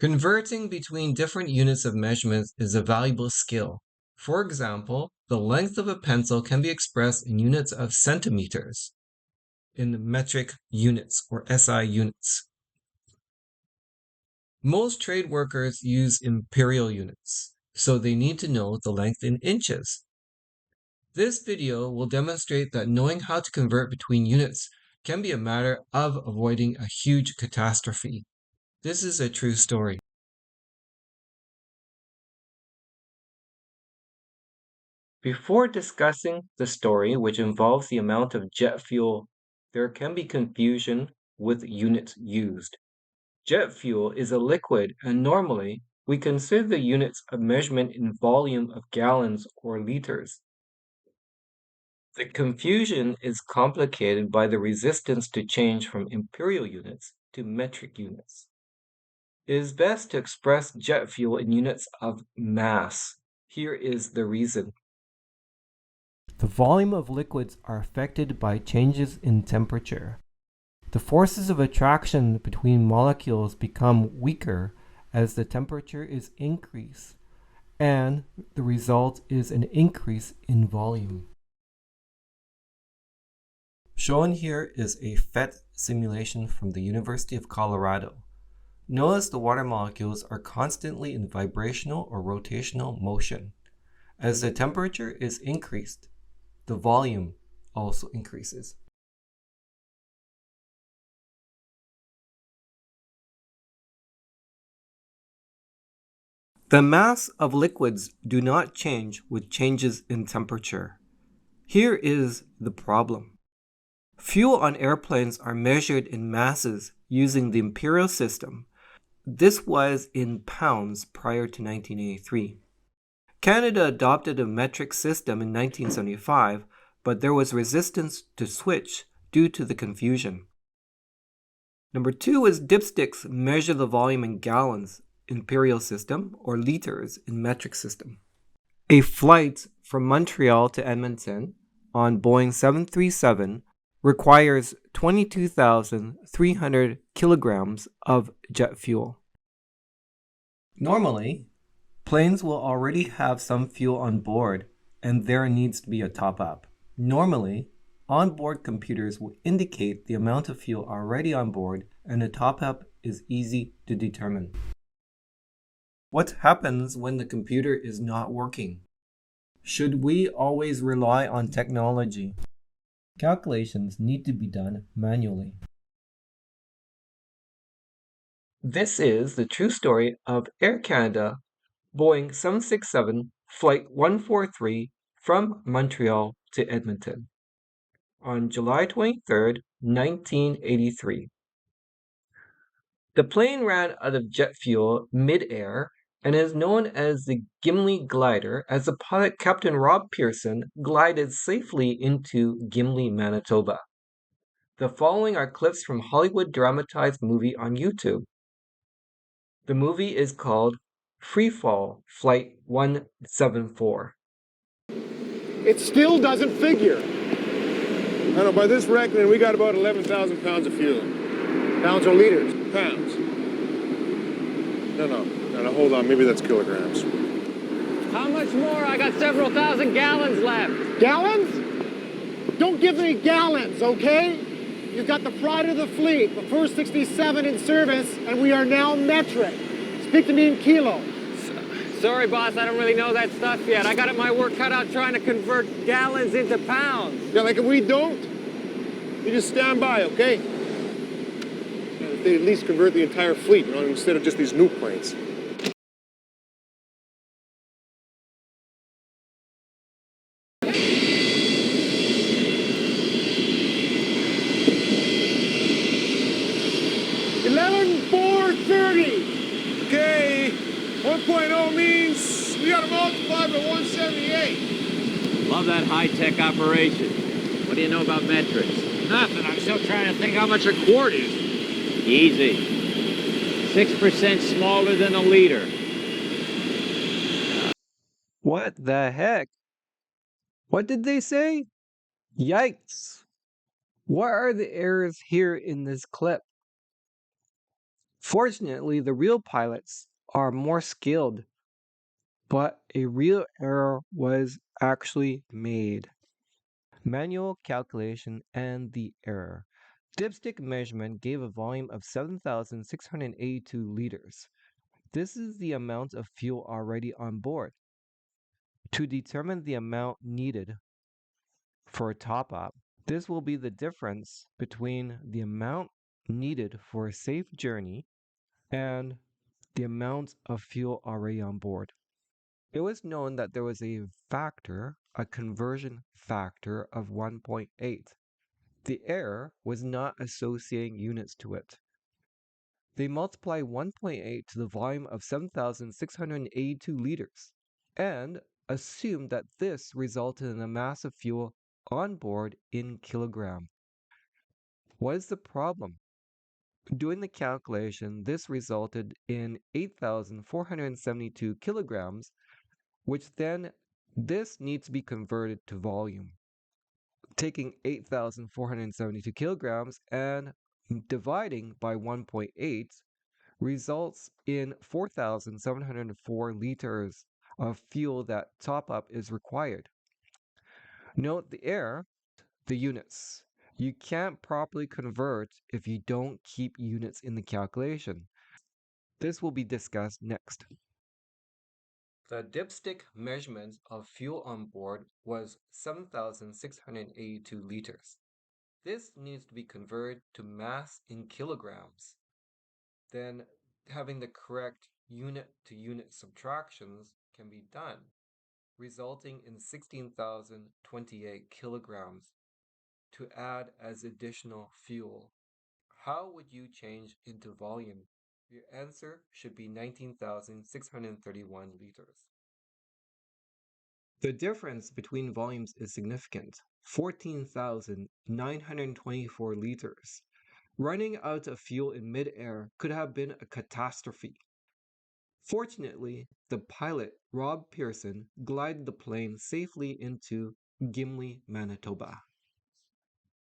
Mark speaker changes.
Speaker 1: Converting between different units of measurement is a valuable skill. For example, the length of a pencil can be expressed in units of centimeters, in metric units or SI units. Most trade workers use imperial units, so they need to know the length in inches. This video will demonstrate that knowing how to convert between units can be a matter of avoiding a huge catastrophe. This is a true story. Before discussing the story, which involves the amount of jet fuel, there can be confusion with units used. Jet fuel is a liquid, and normally we consider the units of measurement in volume of gallons or liters. The confusion is complicated by the resistance to change from imperial units to metric units. It is best to express jet fuel in units of mass. Here is the reason.
Speaker 2: The volume of liquids are affected by changes in temperature. The forces of attraction between molecules become weaker as the temperature is increased, and the result is an increase in volume. Shown here is a PHET simulation from the University of Colorado. Notice the water molecules are constantly in vibrational or rotational motion. As the temperature is increased, the volume also increases. The mass of liquids do not change with changes in temperature. Here is the problem. Fuel on airplanes are measured in masses using the imperial system. This was in pounds prior to 1983. Canada adopted a metric system in 1975, but there was resistance to switch due to the confusion. Number 2 is dipsticks measure the volume in gallons, imperial system, or liters in metric system. A flight from Montreal to Edmonton on Boeing 737 requires 22,300 kilograms of jet fuel. Normally, planes will already have some fuel on board, and there needs to be a top-up. Normally, onboard computers will indicate the amount of fuel already on board, and a top-up is easy to determine. What happens when the computer is not working? Should we always rely on technology? Calculations need to be done manually.
Speaker 1: This is the true story of Air Canada Boeing 767 Flight 143 from Montreal to Edmonton on July 23, 1983. The plane ran out of jet fuel mid-air and is known as the Gimli glider as the pilot Captain Rob Pearson glided safely into Gimli, Manitoba. The following are clips from Hollywood dramatized movie on YouTube. The movie is called Freefall Flight 174.
Speaker 3: It still doesn't figure. I don't know, by this reckoning, we got about 11,000 pounds of fuel. Pounds or liters? Pounds. No, hold on, maybe that's kilograms.
Speaker 4: How much more? I got several thousand gallons left.
Speaker 3: Gallons? Don't give me gallons, okay? You've got the pride of the fleet, the first 67 in service, and we are now metric. Speak to me in kilo.
Speaker 4: Sorry, boss, I don't really know that stuff yet. I got my work cut out trying to convert gallons into pounds.
Speaker 3: Yeah, like if we don't, you just stand by, okay? If they at least convert the entire fleet, instead of just these new planes. Okay, 1.0 means we got to multiply by 178.
Speaker 4: Love that high-tech operation. What do you know about metrics? Nothing. I'm still trying to think how much a quart is. Easy. 6% smaller than a liter.
Speaker 2: What the heck? What did they say? Yikes! What are the errors here in this clip? Fortunately, the real pilots are more skilled, but a real error was actually made. Manual calculation and the error. Dipstick measurement gave a volume of 7,682 liters. This is the amount of fuel already on board. To determine the amount needed for a top up, this will be the difference between the amount needed for a safe journey and the amount of fuel already on board. It was known that there was a conversion factor of 1.8. The error was not associating units to it. They multiply 1.8 to the volume of 7,682 liters and assumed that this resulted in a mass of fuel on board in kilogram. What is the problem? Doing the calculation, this resulted in 8,472 kilograms, which then this needs to be converted to volume. Taking 8,472 kilograms and dividing by 1.8 results in 4,704 liters of fuel that top up is required. Note the error, the units. You can't properly convert if you don't keep units in the calculation. This will be discussed next. The dipstick measurement of fuel on board was 7,682 liters. This needs to be converted to mass in kilograms. Then having the correct unit-to-unit subtractions can be done, resulting in 16,028 kilograms to add as additional fuel. How would you change into volume? Your answer should be 19,631 liters. The difference between volumes is significant, 14,924 liters. Running out of fuel in midair could have been a catastrophe. Fortunately, the pilot, Rob Pearson, glided the plane safely into Gimli, Manitoba.